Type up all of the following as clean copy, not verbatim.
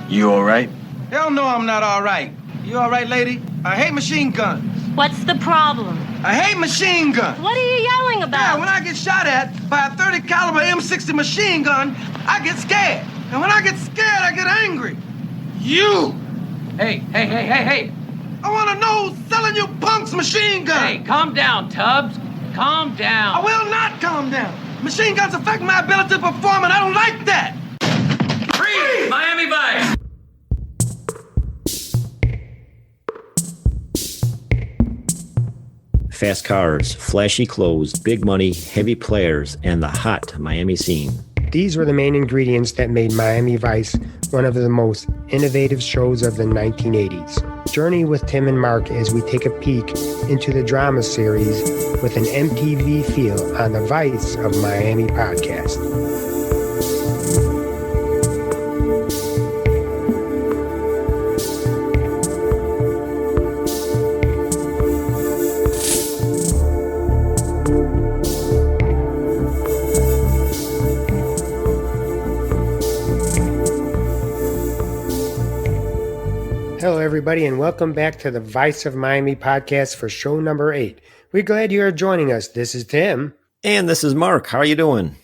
You all right? Hell no, I'm not all right. You all right, lady? I hate machine guns. What's the problem? I hate machine guns. What are you yelling about? Yeah, when I get shot at by a .30 caliber M60 machine gun, I get scared. And when I get scared, I get angry. You! Hey. I want to know who's selling you punks machine guns. Hey, calm down, Tubbs. Calm down. I will not calm down. Machine guns affect my ability to perform, and I don't like that. Freeze! Miami Vice! Fast cars, flashy clothes, big money, heavy players, and the hot Miami scene. These were the main ingredients that made Miami Vice one of the most innovative shows of the 1980s. Journey with Tim and Mark as we take a peek into the drama series with an MTV feel on the Vice of Miami podcast. Hello, everybody, and welcome back to the Vice of Miami podcast for show number 8. We're glad you are joining us. This is Tim. And this is Mark. How are you doing?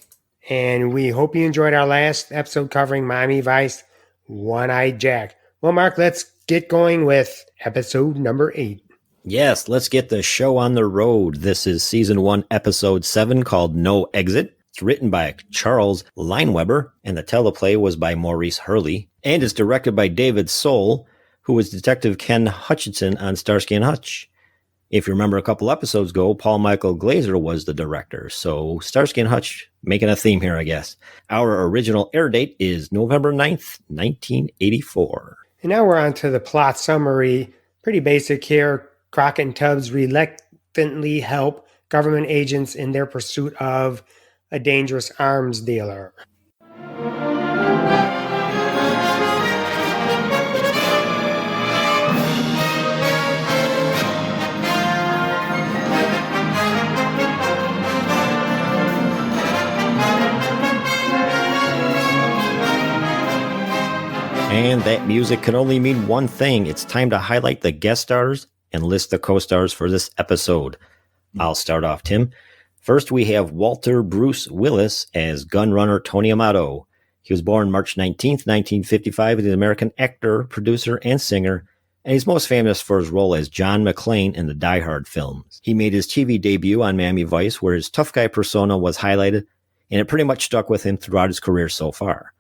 And we hope you enjoyed our last episode covering Miami Vice, One-Eyed Jack. Well, Mark, let's get going with episode number 8. Yes, let's get the show on the road. This is season 1, episode 7, called No Exit. It's written by Charles Lineweber, and the teleplay was by Maurice Hurley, and it's directed by David Soul, who was Detective Ken Hutchinson on Starsky and Hutch. If you remember a couple episodes ago, Paul Michael Glaser was the director, so Starsky and Hutch making a theme here, I guess. Our original air date is November 9th, 1984. And now we're on to the plot summary. Pretty basic here. Crockett and Tubbs reluctantly help government agents in their pursuit of a dangerous arms dealer. And that music can only mean one thing. It's time to highlight the guest stars and list the co-stars for this episode. I'll start off, Tim. First, we have Walter Bruce Willis as gunrunner Tony Amato. He was born March 19th, 1955, and is an American actor, producer, and singer, and he's most famous for his role as John McClane in the Die Hard films. He made his TV debut on Miami Vice, where his tough guy persona was highlighted, and it pretty much stuck with him throughout his career so far.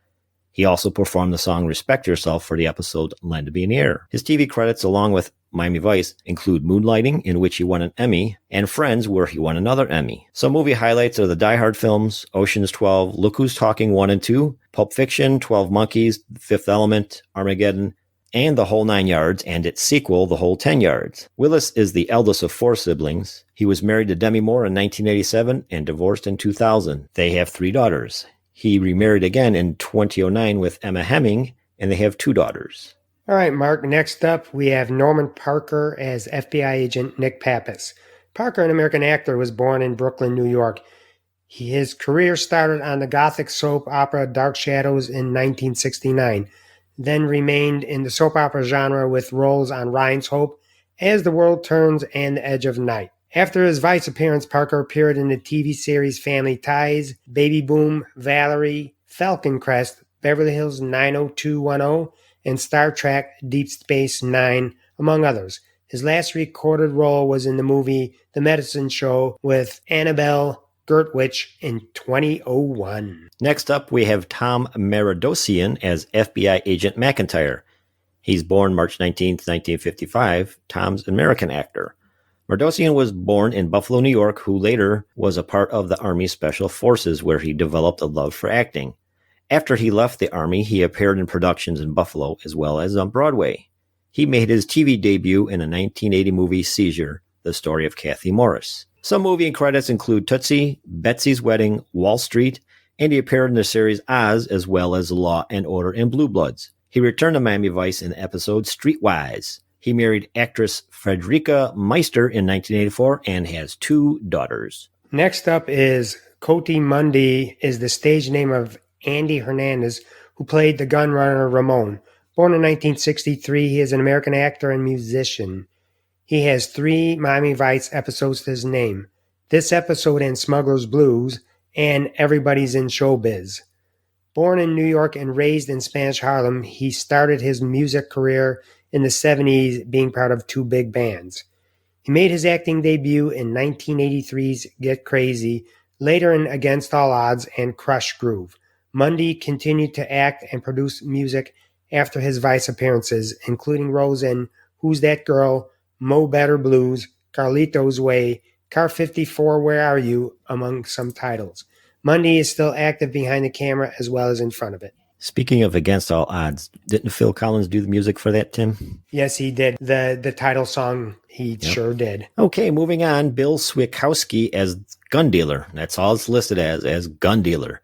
He also performed the song Respect Yourself for the episode Land to Be in the Air. His TV credits, along with Miami Vice, include Moonlighting, in which he won an Emmy, and Friends, where he won another Emmy. Some movie highlights are the Die Hard films, Ocean's 12, Look Who's Talking 1 and 2, Pulp Fiction, 12 Monkeys, The Fifth Element, Armageddon, and The Whole 9 Yards, and its sequel, The Whole 10 Yards. Willis is the eldest of 4 siblings. He was married to Demi Moore in 1987 and divorced in 2000. They have 3 daughters. He remarried again in 2009 with Emma Hemming, and they have 2 daughters. All right, Mark, next up we have Norman Parker as FBI agent Nick Pappas. Parker, an American actor, was born in Brooklyn, New York. His career started on the Gothic soap opera Dark Shadows in 1969, then remained in the soap opera genre with roles on Ryan's Hope, As the World Turns, and The Edge of Night. After his Vice appearance, Parker appeared in the TV series Family Ties, Baby Boom, Valerie, Falcon Crest, Beverly Hills 90210, and Star Trek Deep Space Nine, among others. His last recorded role was in the movie The Medicine Show with Annabelle Gertwich in 2001. Next up, we have Tom Meridosian as FBI agent McIntyre. He's born March 19th, 1955. Tom's an American actor. Merdosian was born in Buffalo, New York, who later was a part of the Army Special Forces, where he developed a love for acting. After he left the Army, he appeared in productions in Buffalo as well as on Broadway. He made his TV debut in a 1980 movie, Seizure, the story of Kathy Morris. Some movie credits include Tootsie, Betsy's Wedding, Wall Street, and he appeared in the series Oz as well as Law and Order and Blue Bloods. He returned to Miami Vice in the episode Streetwise. He married actress Frederica Meister in 1984 and has 2 daughters. Next up is Coti Mundi, is the stage name of Andy Hernandez, who played the gunrunner Ramon. Born in 1963, he is an American actor and musician. He has 3 Miami Vice episodes to his name. This episode and Smuggler's Blues and Everybody's in Showbiz. Born in New York and raised in Spanish Harlem, he started his music career in the 70s being part of 2 big bands. He made his acting debut in 1983's Get Crazy, later in Against All Odds and Crush Groove. Mundy continued to act and produce music after his Vice appearances, including roles in Who's That Girl, Mo Better Blues, Carlito's Way, Car 54, Where Are You, among some titles. Mundy is still active behind the camera as well as in front of it. Speaking of Against All Odds, didn't Phil Collins do the music for that, Tim? Yes, he did. The title song, he sure did. Okay, moving on. Bill Swiekowski as gun dealer. That's all it's listed as gun dealer.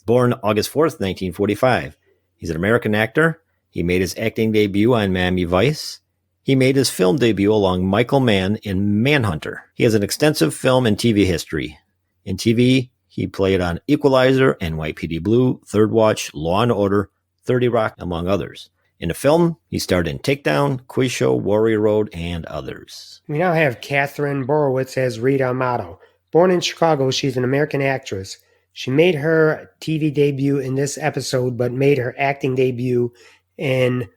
Born August 4th, 1945. He's an American actor. He made his acting debut on Miami Vice. He made his film debut along Michael Mann in Manhunter. He has an extensive film and TV history. In TV, he played on Equalizer, NYPD Blue, Third Watch, Law & Order, 30 Rock, among others. In the film, he starred in Takedown, Quiz Show, Warrior Road, and others. We now have Catherine Borowitz as Rita Amato. Born in Chicago, she's an American actress. She made her TV debut in this episode, but made her acting debut in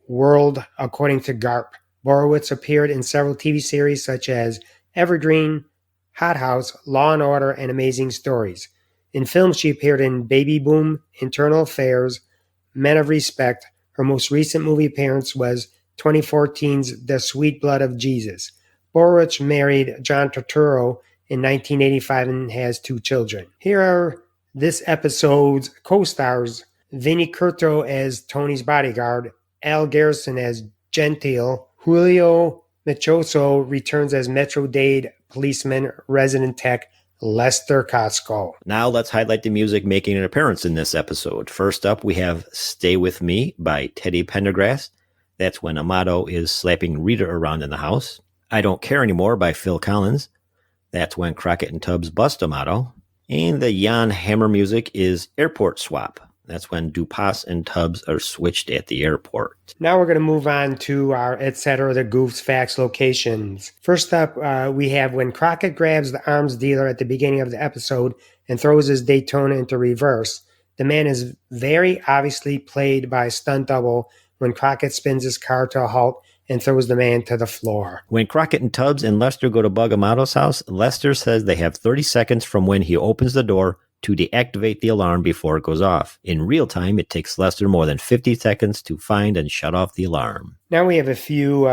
World According to Garp. Borowitz appeared in several TV series such as Evergreen, Hot House, Law & Order, and Amazing Stories. In film, she appeared in Baby Boom, Internal Affairs, Men of Respect. Her most recent movie appearance was 2014's The Sweet Blood of Jesus. Borowitz married John Turturro in 1985 and has 2 children. Here are this episode's co-stars: Vinnie Curto as Tony's bodyguard, Al Garrison as Gentile, Julio Michoso returns as Metro-Dade policeman resident tech Lester Costco. Now let's highlight the music making an appearance in this episode. First up, we have Stay With Me by Teddy Pendergrass. That's when Amato is slapping Rita around in the house. I Don't Care Anymore by Phil Collins. That's when Crockett and Tubbs bust Amato. And the Jan Hammer music is Airport Swap. That's when Dupas and Tubbs are switched at the airport. Now we're going to move on to our etc. the Goofs Facts locations. First up, we have when Crockett grabs the arms dealer at the beginning of the episode and throws his Daytona into reverse. The man is very obviously played by a stunt double when Crockett spins his car to a halt and throws the man to the floor. When Crockett and Tubbs and Lester go to bug Amato's house, Lester says they have 30 seconds from when he opens the door to deactivate the alarm before it goes off. In real time, it takes Lester more than 50 seconds to find and shut off the alarm. Now we have a few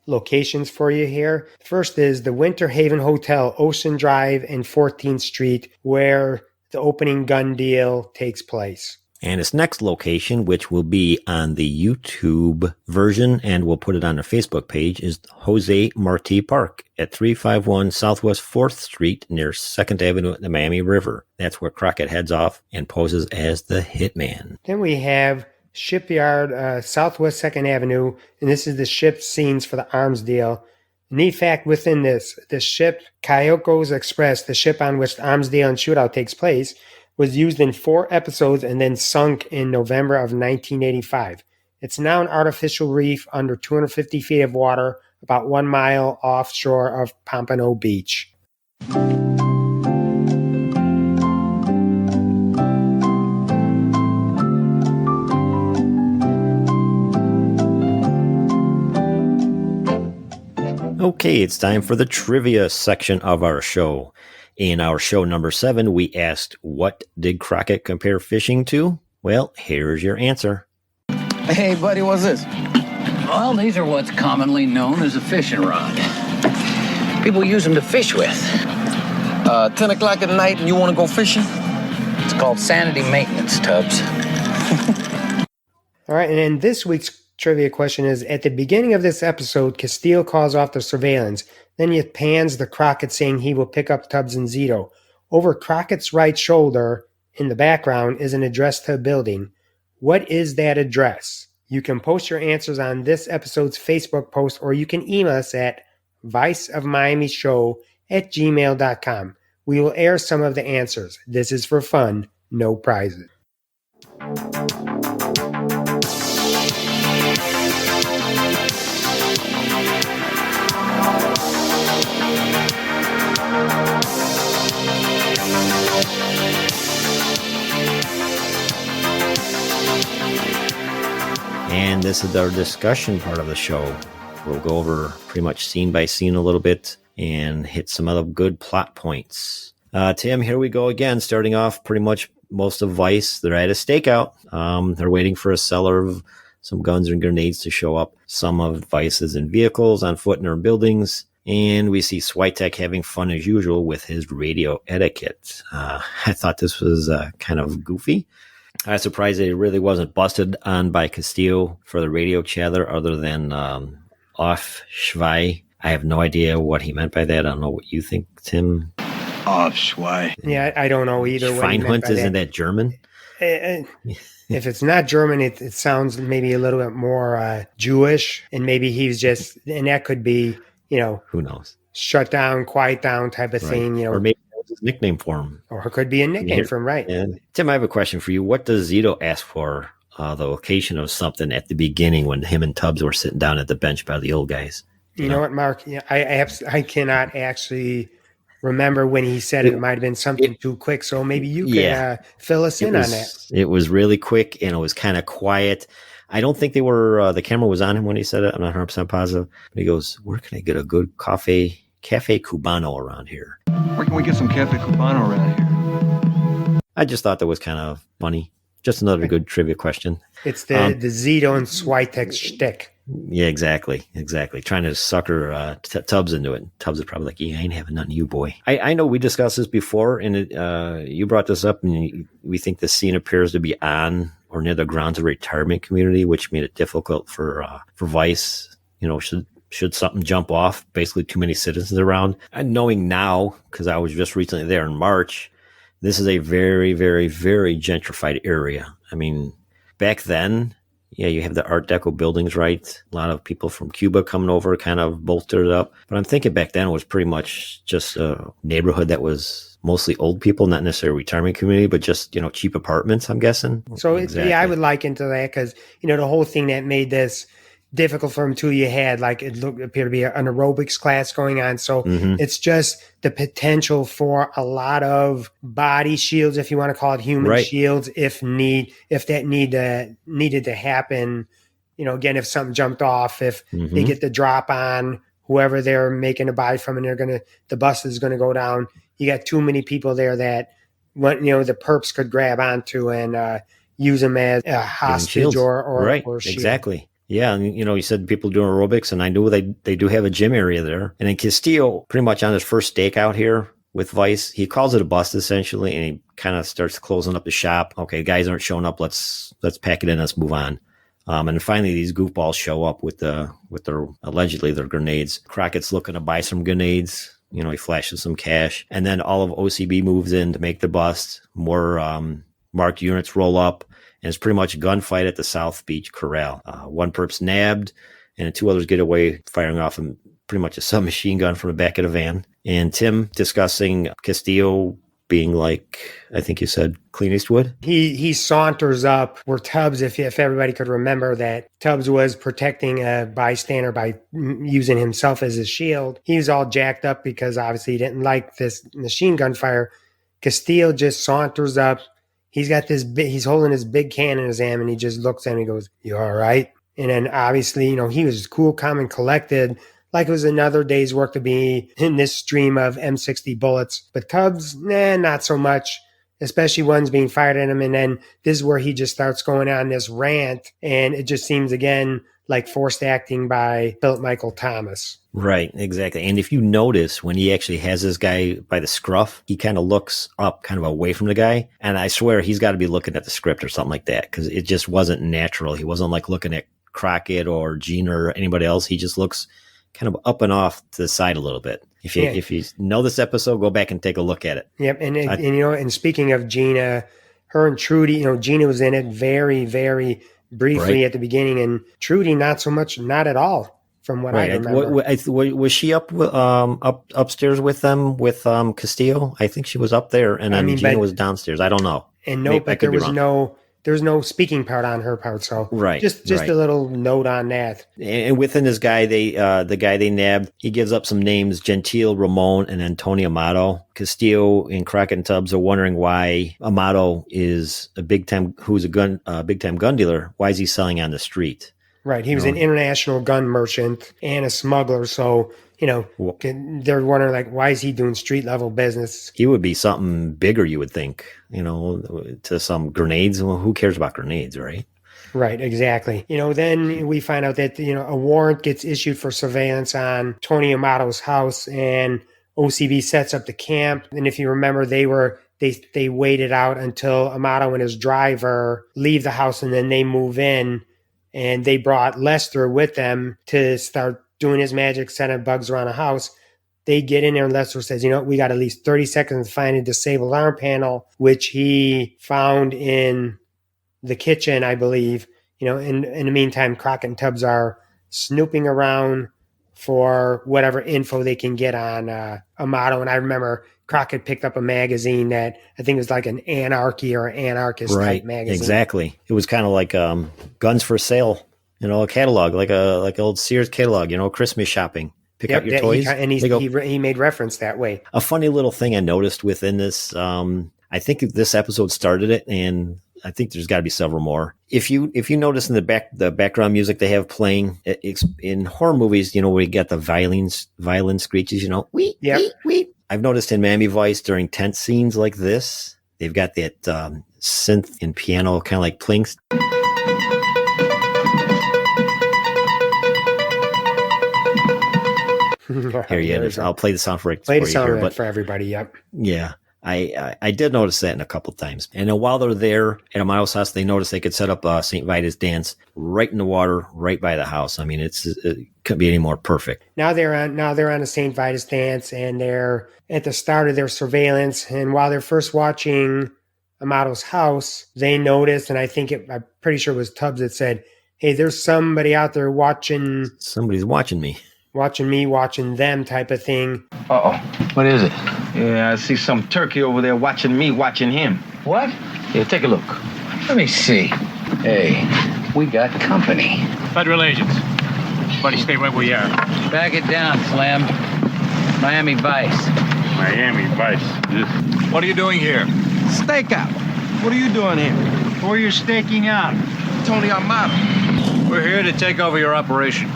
locations for you here. First is the Winter Haven Hotel, Ocean Drive and 14th Street, where the opening gun deal takes place. And its next location, which will be on the YouTube version, and we'll put it on our Facebook page, is Jose Marti Park at 351 Southwest 4th Street near 2nd Avenue at the Miami River. That's where Crockett heads off and poses as the hitman. Then we have Shipyard, Southwest 2nd Avenue, and this is the ship scenes for the arms deal. Neat fact within this, the ship Kyoko's Express, the ship on which the arms deal and shootout takes place, was used in 4 episodes and then sunk in November of 1985. It's now an artificial reef under 250 feet of water, about 1 mile offshore of Pompano Beach. Okay, it's time for the trivia section of our show. In our show number 7, we asked, what did Crockett compare fishing to? Well, here's your answer. Hey, buddy, what's this? Well, these are what's commonly known as a fishing rod. People use them to fish with. 10 o'clock at night and you want to go fishing? It's called sanity maintenance, Tubbs. All right, and then this week's trivia question is, at the beginning of this episode, Castile calls off the surveillance. Then it pans to Crockett saying he will pick up Tubbs and Zito. Over Crockett's right shoulder, in the background, is an address to a building. What is that address? You can post your answers on this episode's Facebook post, or you can email us at viceofmiamishow@gmail.com. We will air some of the answers. This is for fun, no prizes. And this is our discussion part of the show. We'll go over pretty much scene by scene a little bit and hit some other good plot points. Tim, here we go again, starting off pretty much most of Vice. They're at a stakeout. They're waiting for a seller of some guns and grenades to show up. Some of Vice's in vehicles, on foot in their buildings. And we see Switek having fun as usual with his radio etiquette. I thought this was kind of goofy. I was surprised that it really wasn't busted on by Castillo for the radio chatter other than off Schwei. I have no idea what he meant by that. I don't know what you think, Tim. Off Schwei. Yeah, I don't know either. Schweinhund, isn't that German? If it's not German, it sounds maybe a little bit more Jewish, and maybe he's just, and that could be, who knows? Shut down, quiet down type of thing, Or maybe that was his nickname for him. Or it could be a nickname for him, right? And Tim, I have a question for you. What does Zito ask for the location of something at the beginning when him and Tubbs were sitting down at the bench by the old guys? You know what, Mark? Yeah, I cannot actually remember when he said it. It might have been something too quick, so maybe you can fill us in on that. It was really quick, and it was kind of quiet. I don't think they were, the camera was on him when he said it. I'm not 100% positive. But he goes, where can I get a good Cafe Cubano around here? Where can we get some Cafe Cubano around here? I just thought that was kind of funny. Just another good trivia question. It's the Zito and Switek shtick. Yeah, exactly. Trying to sucker Tubbs into it. Tubbs is probably like, I ain't having nothing to you, boy. I know we discussed this before, and you brought this up, and we think the scene appears to be on or near the grounds of a retirement community, which made it difficult for Vice. Should something jump off, basically too many citizens around. And knowing now, because I was just recently there in March, this is a very, very, very gentrified area. I mean, back then, yeah, you have the Art Deco buildings, right? A lot of people from Cuba coming over kind of bolstered it up. But I'm thinking back then it was pretty much just a neighborhood that was mostly old people, not necessarily a retirement community, but just, cheap apartments, I'm guessing. So, exactly. I would liken to that because, the whole thing that made this difficult for him too, you had appeared to be an aerobics class going on. So it's just the potential for a lot of body shields, if you want to call it human shields, if that needed to happen. Again, if something jumped off, if they get the drop on whoever they're making a buy from, and the bus is going to go down. You got too many people there that the perps could grab onto and use them as a hostage or shield. Exactly. Yeah, and you said people doing aerobics, and I knew they do have a gym area there. And then Castillo, pretty much on his first stakeout here with Vice, he calls it a bust essentially, and he kind of starts closing up the shop. Okay, guys aren't showing up. Let's pack it in. Let's move on. And finally, these goofballs show up with their allegedly their grenades. Crockett's looking to buy some grenades. He flashes some cash, and then all of OCB moves in to make the bust. More marked units roll up. And it's pretty much a gunfight at the South Beach Corral. One perp's nabbed, and two others get away firing off pretty much a submachine gun from the back of the van. And Tim discussing Castillo being like, I think you said, Clint Eastwood? He saunters up where Tubbs, if everybody could remember that Tubbs was protecting a bystander by using himself as his shield. He was all jacked up because obviously he didn't like this machine gun fire. Castillo just saunters up. He's got he's holding his big can in his hand, and he just looks at him and he goes, "You all right?" And then obviously, he was cool, calm, and collected, like it was another day's work to be in this stream of M60 bullets. But Tubbs, not so much, especially ones being fired at him. And then this is where he just starts going on this rant, and it just seems, again, like forced acting by Philip Michael Thomas. Right, exactly. And if you notice, when he actually has this guy by the scruff, he kind of looks up kind of away from the guy. And I swear he's got to be looking at the script or something like that, because it just wasn't natural. He wasn't like looking at Crockett or Gene or anybody else. He just looks kind of up and off to the side a little bit. If you know this episode, go back and take a look at it. Yep. And speaking of Gina, her and Trudy, Gina was in it very, very briefly at the beginning, and Trudy not so much, not at all, from what I remember. Was she up upstairs with them with Castillo? I think she was up there, and then Gina was downstairs. I don't know. And there there's no speaking part on her part. So Right, just right. a little note on that. And within this guy, the guy they nabbed, he gives up some names: Gentile, Ramon, and Antonio Amato. Castillo and Crockett and Tubbs are wondering why Amato is a big time gun dealer. Why is he selling on the street? Right. He was an international gun merchant and a smuggler. So, they're wondering, like, why is he doing street level business? He would be something bigger, you would think, to some grenades. Well, who cares about grenades, right? Right, exactly. Then we find out that, a warrant gets issued for surveillance on Tony Amato's house, and OCB sets up the camp. And if you remember, they waited out until Amato and his driver leave the house, and then they move in, and they brought Lester with them to start doing his magic, sending bugs around the house. They get in there, and Lester says, we got at least 30 seconds to find a disabled alarm panel, which he found in the kitchen, I believe. In the meantime, Crockett and Tubbs are snooping around for whatever info they can get on Amato. And I remember Crockett picked up a magazine that I think was like an anarchy or anarchist type magazine. Exactly. It was kind of like Guns for Sale, a catalog, like an old Sears catalog, Christmas shopping. Pick up your toys. He made reference that way. A funny little thing I noticed within this, I think this episode started it, and I think there's got to be several more. If you notice in the background music they have playing, it's in horror movies, where you get the violin screeches, wee, wee, wee. I've noticed in Miami Vice during tense scenes like this, they've got that synth and piano kind of like plinks. Here he is. I'll play the sound for everybody. Yep. Yeah. I did notice that in a couple of times. And then while they're there at Amato's house, they noticed they could set up a St. Vitus dance right in the water, right by the house. I mean, it couldn't be any more perfect. Now they're on a St. Vitus dance, and they're at the start of their surveillance. And while they're first watching Amato's house, they notice, and I'm pretty sure it was Tubbs that said, "Hey, there's somebody out there watching. Somebody's watching me. Watching me, watching them," type of thing. Uh-oh. What is it? Yeah, I see some turkey over there watching me, watching him. What? Yeah, take a look. Let me see. Hey, we got company. Federal agents. Buddy, stay right where you are. Back it down, Slim. Miami Vice. Miami Vice. What are you doing here? Stakeout. What are you doing here? Who are you staking out? Tony Amato. We're here to take over your operation.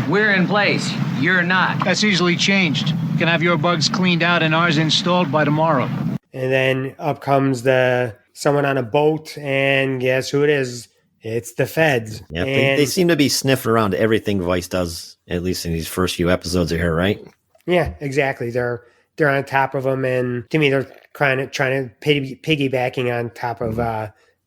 We're in place. You're not. That's easily changed. You can have your bugs cleaned out and ours installed by tomorrow. And then up comes someone on a boat, and guess who it is? It's the feds. Yeah, they seem to be sniffing around everything Vice does, at least in these first few episodes of here, right? Yeah, exactly. They're on top of them, and to me, they're trying to piggybacking on top of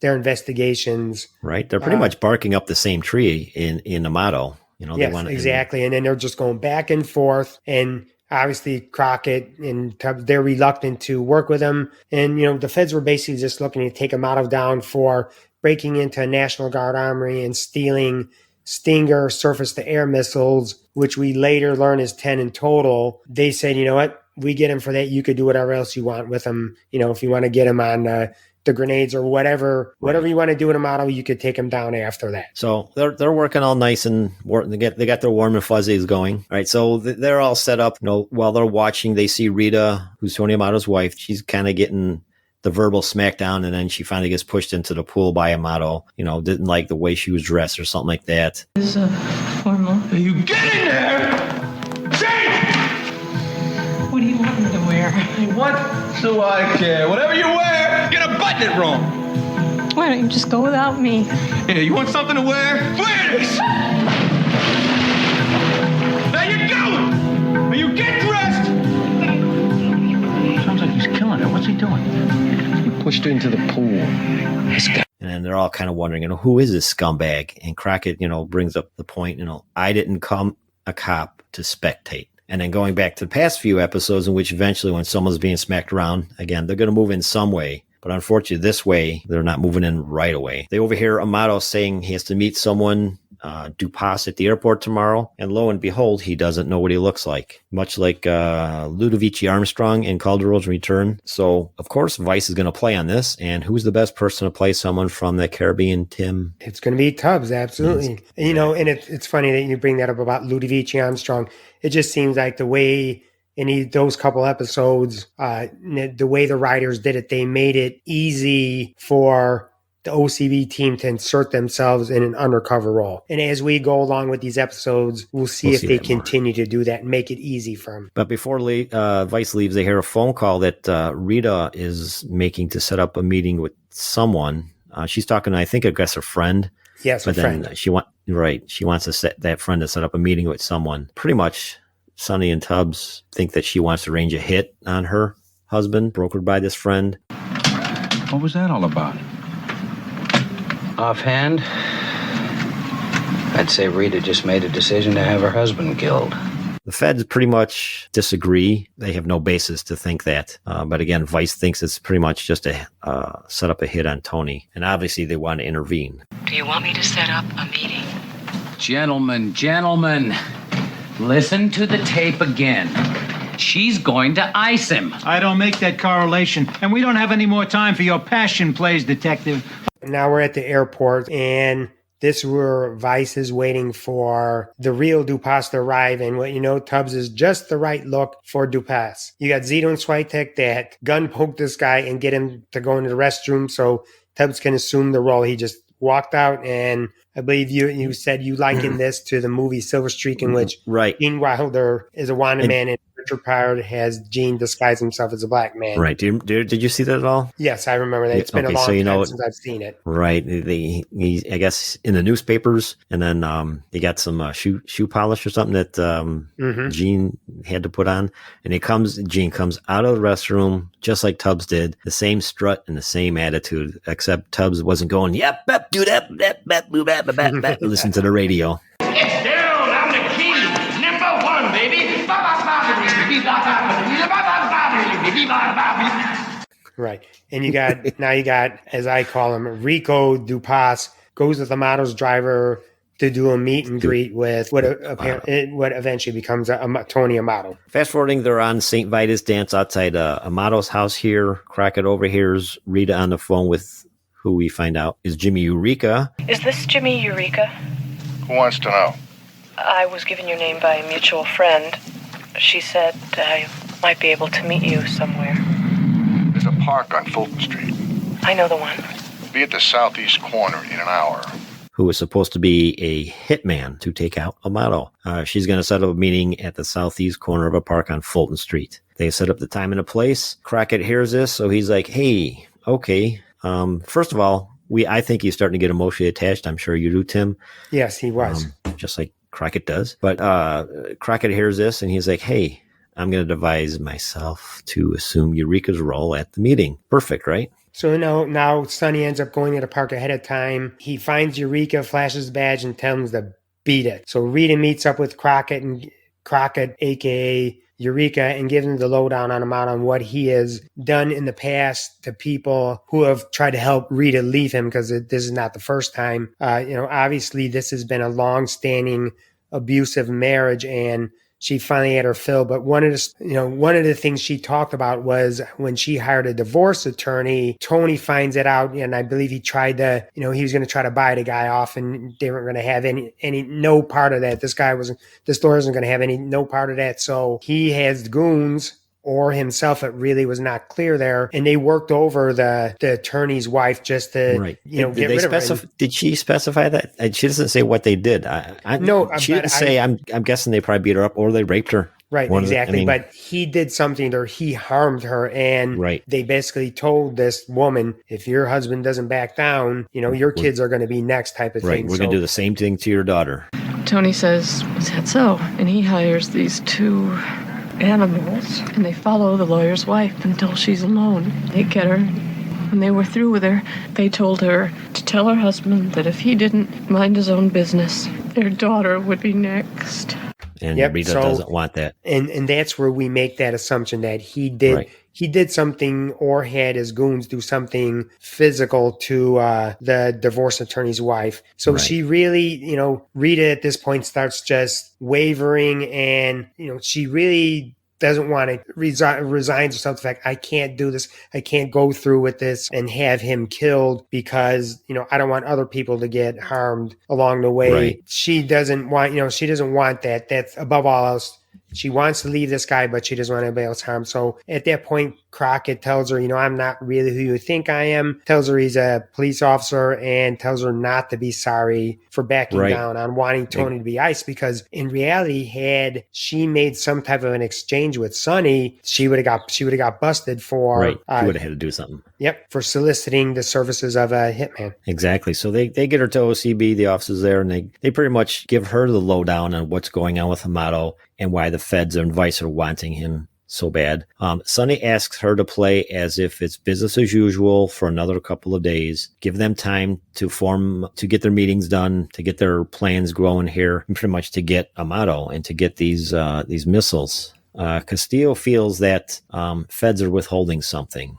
their investigations. Right. They're pretty much barking up the same tree in Amato. Yes, exactly. And then they're just going back and forth, and obviously Crockett and Tubbs, they're reluctant to work with him. And, the feds were basically just looking to take Amato down for breaking into a National Guard armory and stealing Stinger surface-to-air missiles, which we later learn is 10 in total. They said, you know what, we get him for that. You could do whatever else you want with him. If you want to get him on the grenades or whatever you want to do with Amato, you could take him down after that. So they're working all nice and they got their warm and fuzzies going. All right, so they're all set up. While they're watching, they see Rita, who's Tony Amato's wife. She's kind of getting the verbal smackdown, and then she finally gets pushed into the pool by Amato. Didn't like the way she was dressed or something like that. Is formal. You get in there! Say! What do you want me to wear? What do I care? Whatever you wear, you're gonna button it wrong. Why don't you just go without me? Yeah, you want something to wear? Wear this! Now you're going! Now you get dressed! Sounds like he's killing her. What's he doing? He pushed her into the pool. And then they're all kind of wondering, who is this scumbag? And Crockett, brings up the point, I didn't come a cop to spectate. And then going back to the past few episodes in which eventually when someone's being smacked around, again, they're going to move in some way. But unfortunately, this way, they're not moving in right away. They overhear Amato saying he has to meet someone Dupas at the airport tomorrow, and lo and behold, he doesn't know what he looks like, much like Ludovici Armstrong in Calderon's Return. So, of course, Vice is going to play on this, and who's the best person to play someone from the Caribbean, Tim? It's going to be Tubbs, absolutely. Yes. And it's funny that you bring that up about Ludovici Armstrong. It just seems like the way in those couple episodes, the way the writers did it, they made it easy for the OCB team to insert themselves in an undercover role. And as we go along with these episodes, we'll see if they continue to do that and make it easy for them. But before Vice leaves, they hear a phone call that Rita is making to set up a meeting with someone. She's talking to, I guess, her friend. Yes, but her friend. She wants to set that friend to set up a meeting with someone. Pretty much, Sonny and Tubbs think that she wants to arrange a hit on her husband, brokered by this friend. What was that all about? Offhand, I'd say Rita just made a decision to have her husband killed. The feds pretty much disagree. They have no basis to think that. But again, Vice thinks it's pretty much just a set up a hit on Tony. And obviously they want to intervene. Do you want me to set up a meeting? Gentlemen, listen to the tape again. She's going to ice him. I don't make that correlation. And we don't have any more time for your passion plays, detective. Now we're at the airport, and this is where Vice is waiting for the real Dupas to arrive. And Tubbs is just the right look for Dupas. You got Zito and Switek that gun poke this guy and get him to go into the restroom so Tubbs can assume the role. He just walked out, and I believe you said you likened this to the movie Silver Streak, in which Gene Wilder is a wanted man and Richard Pryor has Gene disguise himself as a black man. Right. Did you see that at all? Yes, I remember that. It's been a long time since I've seen it. Right. He I guess in the newspapers, and then he got some shoe polish or something that Gene had to put on, and Gene comes out of the restroom just like Tubbs did, the same strut and the same attitude, except Tubbs wasn't going, yep, do that, listen to the radio. It's down, I'm the king, number one, baby. Right. And you got, as I call him, Rico Dupas goes with the model's driver to do a meet and greet with what eventually becomes Tony Amato. Fast forwarding, they're on St. Vitus dance outside Amato's house here. Crockett overhears Rita on the phone with who we find out is Jimmy Eureka. Is this Jimmy Eureka? Who wants to know? I was given your name by a mutual friend. She said I might be able to meet you somewhere. There's a park on Fulton Street. I know the one. Be at the southeast corner in an hour. Who was supposed to be a hitman to take out Amato. She's going to set up a meeting at the southeast corner of a park on Fulton Street. They set up the time and a place. Crockett hears this, so he's like, hey, okay. First of all, I think he's starting to get emotionally attached. I'm sure you do, Tim. Yes, he was. Just like Crockett does. But Crockett hears this, and he's like, hey, I'm going to devise myself to assume Eureka's role at the meeting. Perfect, right? So now Sonny ends up going to the park ahead of time. He finds Eureka, flashes his badge, and tells him to beat it. So Rita meets up with Crockett, a.k.a. Eureka, and gives him the lowdown on Amato on what he has done in the past to people who have tried to help Rita leave him, because this is not the first time. Obviously this has been a long-standing abusive marriage, and she finally had her fill. But one of the things she talked about was when she hired a divorce attorney, Tony finds it out, and I believe he tried to, he was going to try to buy the guy off, and they weren't going to have no part of that. This lawyer isn't going to have no part of that. So he has goons, or himself, it really was not clear there. And they worked over the attorney's wife just to, get rid of her. Did she specify that? She doesn't say what they did. No, she didn't say. I'm guessing they probably beat her up or they raped her. Right, exactly. But he did something to her. He harmed her. And they basically told this woman, if your husband doesn't back down, your kids are going to be next type of thing. Right, we're going to do the same thing to your daughter. Tony says, is that so? And he hires these two animals, and they follow the lawyer's wife until she's alone. They get her. When they were through with her, they told her to tell her husband that if he didn't mind his own business, their daughter would be next. And Rita doesn't want that. And that's where we make that assumption that he did he did something or had his goons do something physical to the divorce attorney's wife. So Right. she really, Rita at this point starts just wavering, and, she really doesn't want to resigns herself to the fact, I can't do this. I can't go through with this and have him killed because, I don't want other people to get harmed along the way. Right. She doesn't want that. That's above all else. She wants to leave this guy, but she doesn't want anybody else harmed. So at that point, Crockett tells her, I'm not really who you think I am, tells her he's a police officer, and tells her not to be sorry for backing Right. down on wanting Tony to be iced, because in reality, had she made some type of an exchange with Sonny, she would have got busted for Right. He would have had to do something. Yep, for soliciting the services of a hitman. Exactly. So they get her to OCB, the officers there, and they pretty much give her the lowdown on what's going on with Amato and why the feds and Vice are wanting him so bad. Sonny asks her to play as if it's business as usual for another couple of days, give them time to get their meetings done, to get their plans growing here, and pretty much to get Amato and to get these missiles. Castillo feels that feds are withholding something.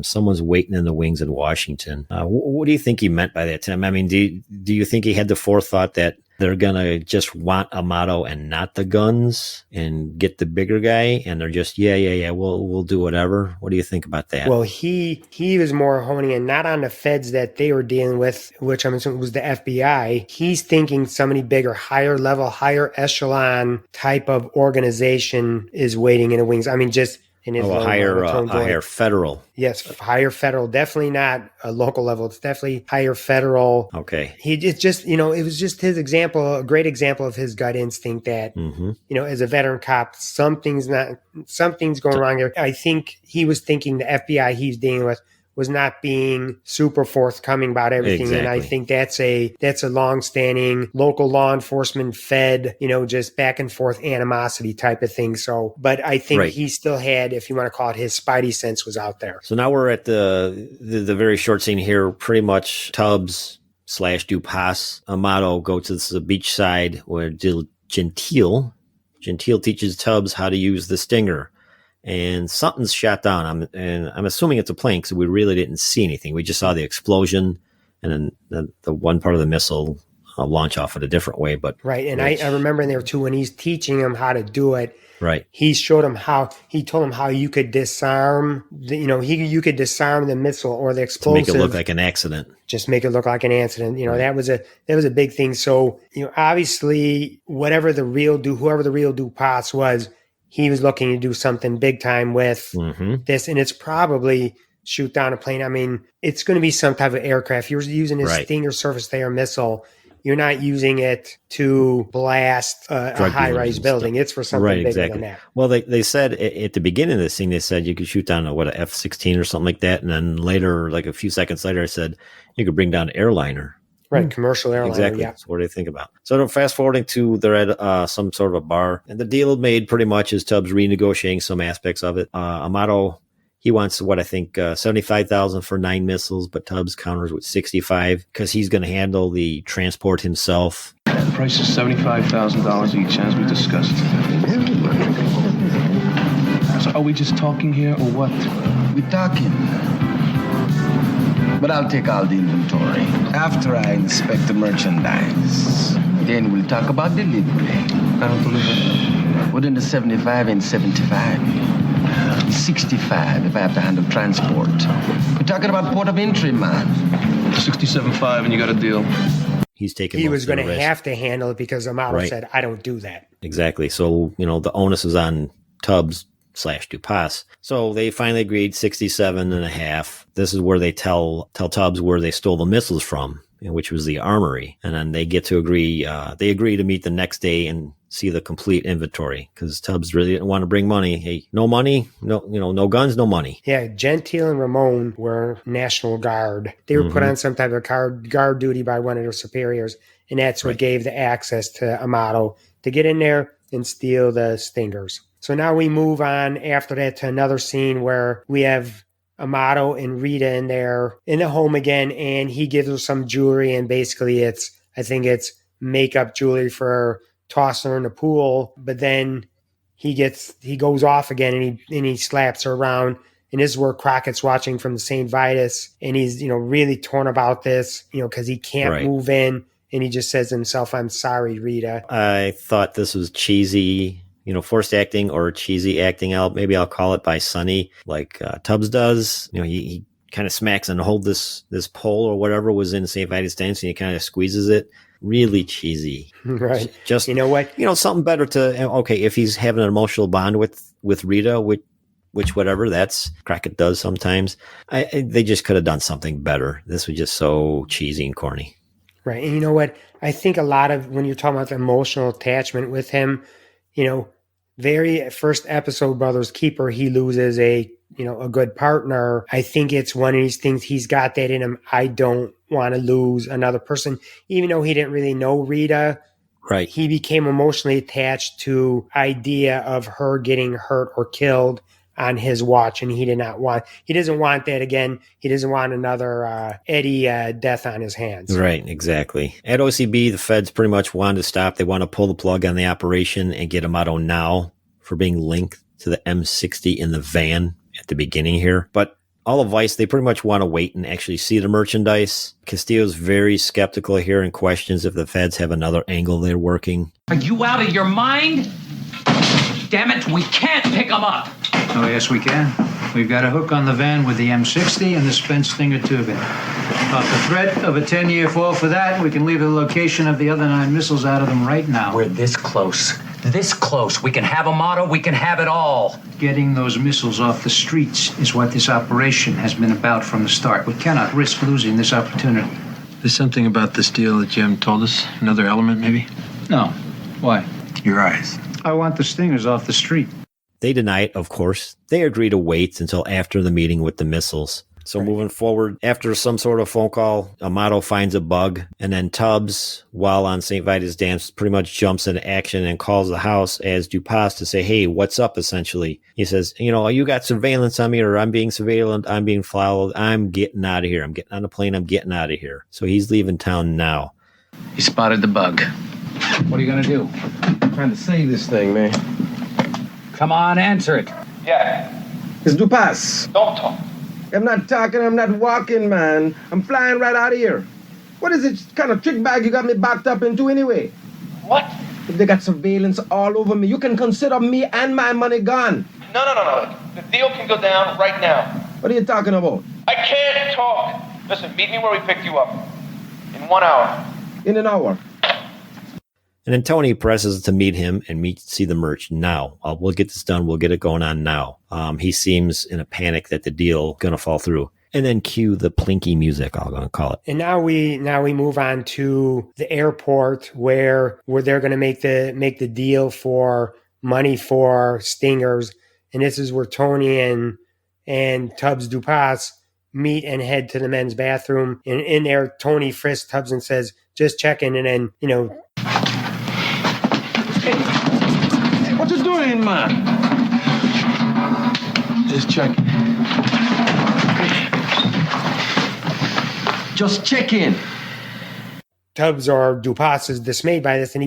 Someone's waiting in the wings in Washington. What do you think he meant by that, Tim? I mean, do you think he had the forethought that they're going to just want Amato and not the guns and get the bigger guy, and they're just, yeah, we'll do whatever? What do you think about that? Well, he was more honing in not on the feds that they were dealing with, which I'm assuming was the FBI. He's thinking somebody bigger, higher level, higher echelon type of organization is waiting in the wings. I mean, just in his a higher federal. Yes, higher federal. Definitely not a local level. It's definitely higher federal. Okay. It was just his example, a great example of his gut instinct that, as a veteran cop, something's going wrong here. I think he was thinking the FBI he's dealing with was not being super forthcoming about everything. Exactly. And I think that's a long-standing local law enforcement fed, just back and forth animosity type of thing. So, but I think he still had, if you want to call it, his spidey sense was out there. So now we're at the very short scene here. Pretty much Tubbs / Dupas, Amato go to the beach side where Gentile teaches Tubbs how to use the Stinger. And something's shot down. I'm assuming it's a plane because we really didn't see anything. We just saw the explosion and then the one part of the missile launch off in a different way. But right, and I remember in there too when he's teaching him how to do it. Right, he told him how you could disarm. You could disarm the missile or the explosive to make it look like an accident. Just make it look like an accident. That was a big thing. So obviously, whoever the real Dupas was, he was looking to do something big time with this, and it's probably shoot down a plane. I mean, it's going to be some type of aircraft. You're using this Stinger surface-to-air missile. You're not using it to blast a high-rise building. It's for something bigger than that. Well, they said at the beginning of this thing, they said you could shoot down a F-16 or something like that, and then later, like a few seconds later, I said you could bring down an airliner. Right, commercial airliner. Exactly. Yeah. That's what do you think about? So fast forwarding to they're at some sort of a bar, and the deal made pretty much is Tubbs renegotiating some aspects of it. Amato, he wants what I think $75,000 for 9 missiles, but Tubbs counters with $65,000 because he's going to handle the transport himself. The price is $75,000 each, as we discussed. So are we just talking here, or what? We're talking. But I'll take all the inventory after I inspect the merchandise. Then we'll talk about delivery. I don't believe it. Within the 75 and 75. 65 if I have to handle transport. We're talking about port of entry, man. 67.5 and you got a deal. He's taking. He was going to have to handle it because Amato said, "I don't do that." Exactly. So the onus is on Tubbs / Dupas. So they finally agreed 67.5. This is where they tell Tubbs where they stole the missiles from, which was the armory. And then they get to agree. They agree to meet the next day and see the complete inventory because Tubbs really didn't want to bring money. Hey, no money, no guns, no money. Yeah, Gentile and Ramon were National Guard. They were put on some type of guard duty by one of their superiors, and that's what gave the access to Amato to get in there and steal the Stingers. So now we move on after that to another scene where we have Amato and Rita in the home again, and he gives her some jewelry, and basically I think it's makeup jewelry for tossing her in the pool. But then he goes off again, and he slaps her around, And this is where Crockett's watching from the St. Vitus, and he's, really torn about this, because he can't move in. And he just says to himself, I'm sorry, Rita. I thought this was cheesy, forced acting or cheesy acting out. Maybe I'll call it by Sonny, like Tubbs does. He kind of smacks and hold this pole or whatever was in St. Vitus dance, and he kind of squeezes it. Really cheesy. Right. Just, you know what? Something better to, okay, if he's having an emotional bond with Rita, which whatever, that's Crockett does sometimes. They just could have done something better. This was just so cheesy and corny. Right. And you know what? I think a lot of when you're talking about the emotional attachment with him, very first episode, Brothers Keeper, he loses a good partner. I think it's one of these things, he's got that in him. I don't want to lose another person, even though he didn't really know Rita. Right. He became emotionally attached to idea of her getting hurt or killed on his watch, and he doesn't want that again. He doesn't want another Eddie death on his hands. Right, exactly. At OCB, the feds pretty much wanted to stop. They want to pull the plug on the operation and get Amato now for being linked to the M60 in the van at the beginning here. But all of Vice, they pretty much want to wait and actually see the merchandise. Castillo's very skeptical here and questions if the feds have another angle they're working. Are you out of your mind? Damn it, we can't pick them up. Oh, yes, we can. We've got a hook on the van with the M60 and the spent Stinger tubing. Off the threat of a 10-year fall for that, we can leave the location of the other 9 missiles out of them right now. We're this close. This close. We can have Amato. We can have it all. Getting those missiles off the streets is what this operation has been about from the start. We cannot risk losing this opportunity. There's something about this deal that Jim told us. Another element, maybe? No. Why? Your eyes. I want the Stingers off the street. They deny it, of course. They agree to wait until after the meeting with the missiles. So moving forward, after some sort of phone call, Amato finds a bug, and then Tubbs, while on St. Vitus Dance, pretty much jumps into action and calls the house as Dupas to say, hey, what's up, essentially. He says, you got surveillance on me, or I'm being surveilled, I'm being followed, I'm getting out of here. I'm getting on a plane, I'm getting out of here. So he's leaving town now. He spotted the bug. What are you going to do? I'm trying to save this thing, man. Come on, answer it. Yeah. It's Dupas. Don't talk. I'm not talking, I'm not walking, man. I'm flying right out of here. What is it kind of trick bag you got me backed up into anyway? What? If they got surveillance all over me, you can consider me and my money gone. No. The deal can go down right now. What are you talking about? I can't talk. Listen, meet me where we picked you up. In 1 hour. In an hour. And then Tony presses to meet him and see the merch now. We'll get this done. We'll get it going on now. He seems in a panic that the deal going to fall through. And then cue the plinky music, I'm going to call it. And now we move on to the airport where they're going to make the deal for money for Stingers. And this is where Tony and Tubbs Dupas meet and head to the men's bathroom. And in there, Tony frisks Tubbs and says, just checking. And then, Hey, what you doing, man? Just checking. Just checking. Tubbs or Dupas is dismayed by this, and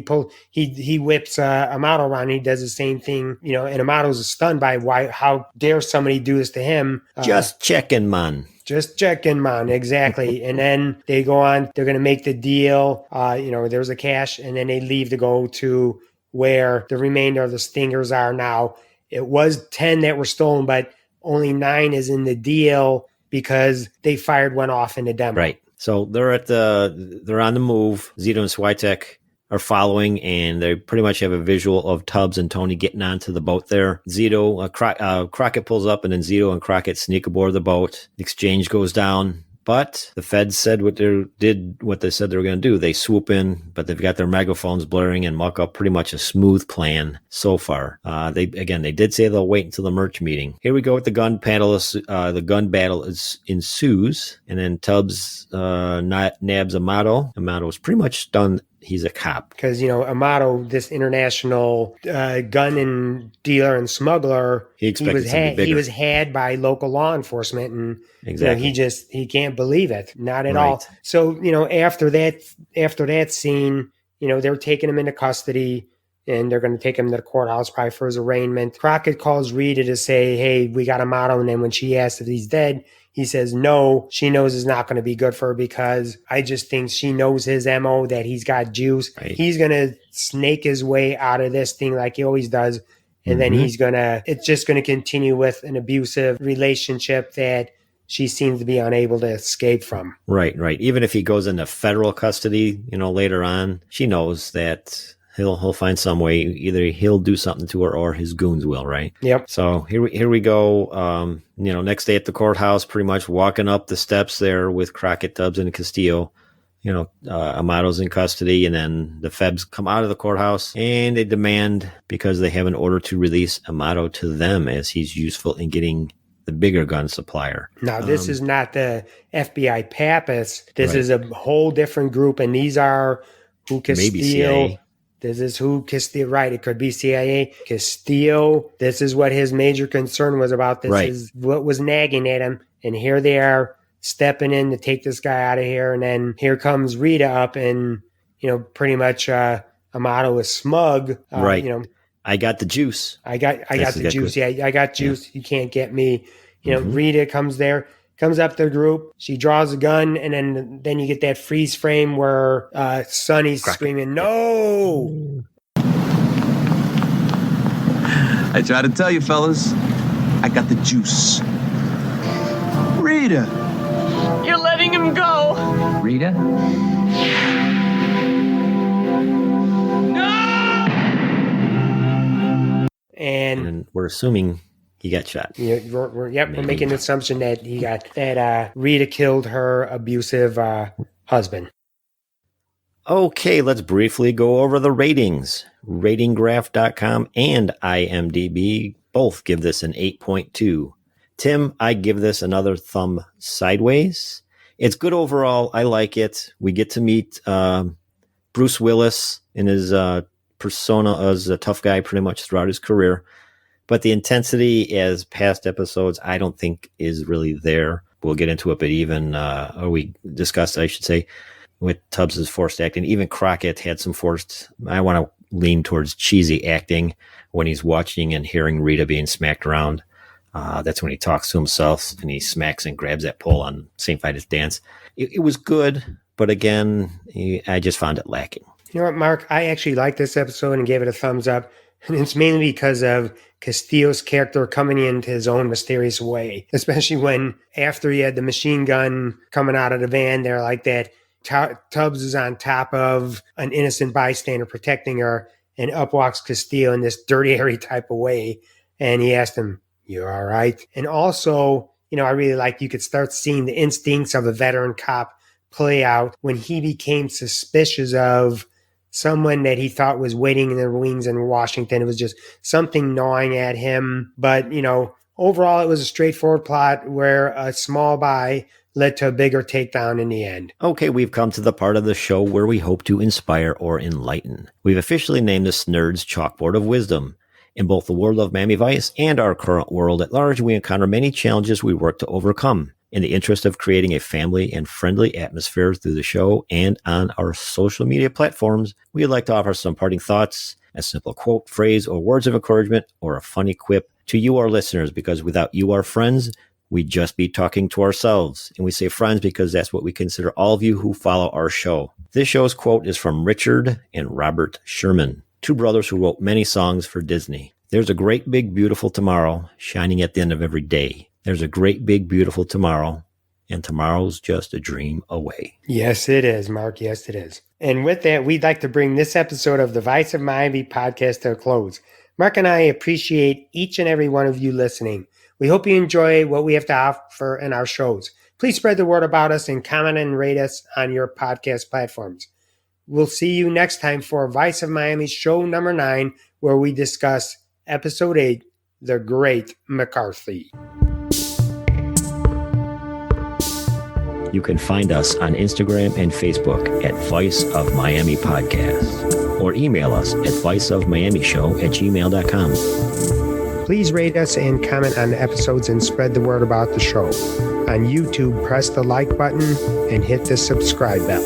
he whips Amato around. And he does the same thing, and Amato's stunned by how dare somebody do this to him. Just checking, man. Just checking, man. Exactly. And then they go on. They're going to make the deal. There's the cash, and then they leave to go to where the remainder of the Stingers are now. It was 10 that were stolen, but only 9 is in the deal because they fired one off in the demo. Right. So they're on the move. Zito and Switek are following, and they pretty much have a visual of Tubbs and Tony getting onto the boat there. Crockett pulls up, and then Zito and Crockett sneak aboard the boat. The exchange goes down. But the feds said what they said they were going to do. They swoop in, but they've got their megaphones blaring and muck up pretty much a smooth plan so far. They did say they'll wait until the merch meeting. Here we go with the gun battle. The gun battle ensues, and then Tubbs nabs Amato. Amato is pretty much done. He's a cop. Because, Amato, this international gun and dealer and smuggler, he was had by local law enforcement, and exactly. He can't believe it. Not at all. So, after that scene, they're taking him into custody. and they're going to take him to the courthouse probably for his arraignment. Crockett calls Rita to say, hey, we got Amato. And then when she asks if he's dead, he says no. She knows it's not going to be good for her because I just think she knows his MO, that he's got juice. Right. He's going to snake his way out of this thing like he always does. And then it's just going to continue with an abusive relationship that she seems to be unable to escape from. Right. Even if he goes into federal custody, later on, she knows that he'll find some way. Either he'll do something to her or his goons will, right? Yep. So here we go. Next day at the courthouse, pretty much walking up the steps there with Crockett, Tubbs, and Castillo. Amato's in custody, and then the feds come out of the courthouse and they demand, because they have an order to release Amato to them as he's useful in getting the bigger gun supplier. Now, this is not the FBI Pappas. This is a whole different group, and these are who Castillo... Maybe CIA. This is who Castillo... Right, it could be CIA. Castillo, this is what his major concern was about. This is what was nagging at him, and here they are stepping in to take this guy out of here, and then here comes Rita up, and, pretty much Amato is smug. I got the juice. I got the juice. Yeah, I got juice. Yeah. You can't get me. Rita comes up to the group. She draws a gun, and then you get that freeze frame where Sonny's screaming, "No!" I try to tell you, fellas, I got the juice. Rita! You're letting him go. Rita? And we're assuming he got shot. We're making the assumption that Rita killed her abusive husband. Okay, let's briefly go over the ratings. Ratinggraph.com and IMDb both give this an 8.2. Tim, I give this another thumb sideways. It's good overall. I like it. We get to meet Bruce Willis in his persona as a tough guy pretty much throughout his career. But the intensity as past episodes, I don't think is really there. We'll get into it, but even, we discussed, I should say, with Tubbs' forced acting. Even Crockett had some forced, I want to lean towards cheesy acting when he's watching and hearing Rita being smacked around. That's when he talks to himself and he smacks and grabs that pole on St. Vitus Dance. It was good, but again, I just found it lacking. You know what, Mark? I actually liked this episode and gave it a thumbs up. And it's mainly because of Castillo's character coming into his own mysterious way, especially when after he had the machine gun coming out of the van there like that, Tubbs is on top of an innocent bystander protecting her, and up walks Castillo in this dirty, hairy type of way. And he asked him, "You all right?" And also, I really like you could start seeing the instincts of a veteran cop play out when he became suspicious of someone that he thought was waiting in the wings in Washington. It was just something gnawing at him. But, overall, it was a straightforward plot where a small buy led to a bigger takedown in the end. Okay, we've come to the part of the show where we hope to inspire or enlighten. We've officially named this Nerd's Chalkboard of Wisdom. In both the world of Miami Vice and our current world at large, we encounter many challenges we work to overcome. In the interest of creating a family and friendly atmosphere through the show and on our social media platforms, we'd like to offer some parting thoughts, a simple quote, phrase, or words of encouragement, or a funny quip to you, our listeners, because without you, our friends, we'd just be talking to ourselves. And we say friends because that's what we consider all of you who follow our show. This show's quote is from Richard and Robert Sherman, two brothers who wrote many songs for Disney. There's a great big beautiful tomorrow shining at the end of every day. There's a great big beautiful tomorrow, and tomorrow's just a dream away. Yes, it is, Mark. Yes, it is. And with that, we'd like to bring this episode of the Vice of Miami podcast to a close. Mark and I appreciate each and every one of you listening. We hope you enjoy what we have to offer in our shows. Please spread the word about us and comment and rate us on your podcast platforms. We'll see you next time for Vice of Miami show number 9, where we discuss episode 8, The Great McCarthy. You can find us on Instagram and Facebook at Vice of Miami Podcast, or email us at viceofmiamishow@gmail.com. Please rate us and comment on the episodes and spread the word about the show. On YouTube, press the like button and hit the subscribe bell.